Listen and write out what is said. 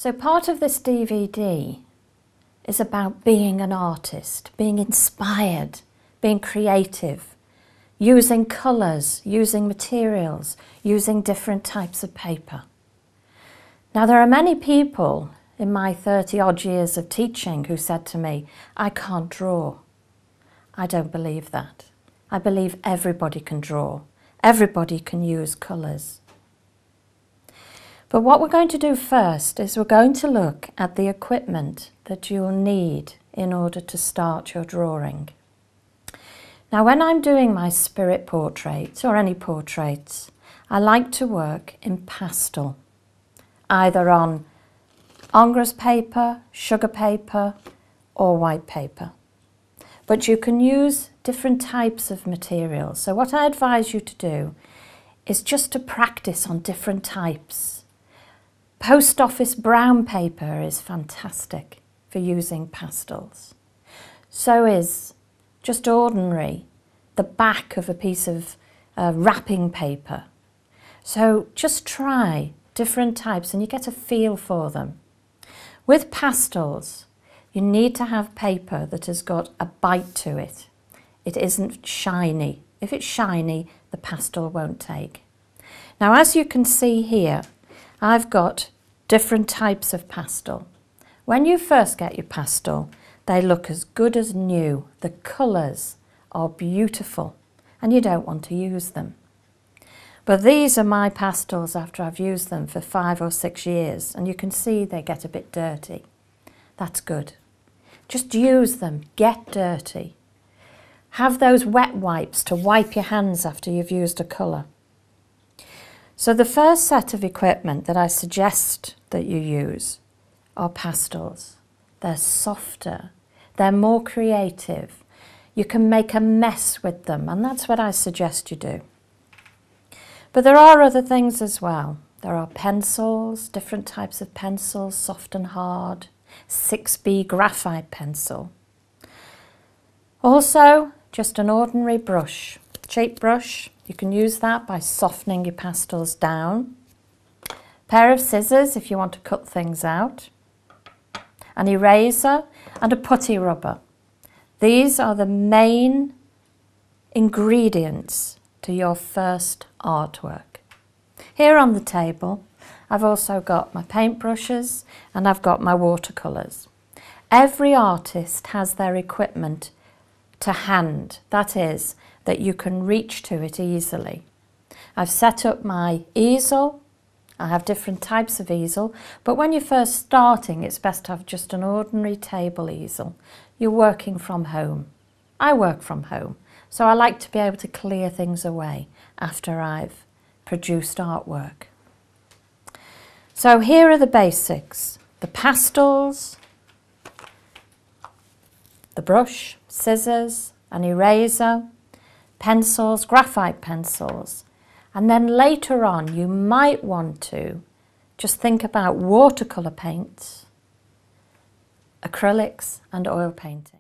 So part of this DVD is about being an artist, being inspired, being creative, using colours, using materials, using different types of paper. Now there are many people in my 30-odd years of teaching who said to me, I can't draw. I don't believe that. I believe everybody can draw. Everybody can use colours. But what we're going to do first is we're going to look at the equipment that you'll need in order to start your drawing. Now when I'm doing my spirit portraits or any portraits, I like to work in pastel, either on Ingres paper, sugar paper or white paper. But you can use different types of materials. So what I advise you to do is just to practice on different types. Post office brown paper is fantastic for using pastels. So is just ordinary the back of a piece of wrapping paper. So just try different types and you get a feel for them. With pastels, you need to have paper that has got a bite to it. It isn't shiny. If it's shiny, the pastel won't take. Now, as you can see here, I've got different types of pastel. When you first get your pastel, they look as good as new. The colours are beautiful and you don't want to use them. But these are my pastels after I've used them for 5 or 6 years, and you can see they get a bit dirty. That's good. Just use them, get dirty. Have those wet wipes to wipe your hands after you've used a colour. So the first set of equipment that I suggest that you use are pastels. They're softer, they're more creative. You can make a mess with them, and that's what I suggest you do. But there are other things as well. There are pencils, different types of pencils, soft and hard, 6B graphite pencil. Also, just an ordinary brush, cheap brush. You can use that by softening your pastels down. Pair of scissors if you want to cut things out. An eraser and a putty rubber. These are the main ingredients to your first artwork. Here on the table, I've also got my paintbrushes and I've got my watercolours. Every artist has their equipment to hand, that is, that you can reach to it easily. I've set up my easel. I have different types of easel, but when you're first starting, it's best to have just an ordinary table easel. You're working from home. I work from home, so I like to be able to clear things away after I've produced artwork. So here are the basics: the pastels, the brush, scissors, an eraser, pencils, graphite pencils. And then later on you might want to just think about watercolour paints, acrylics and oil painting.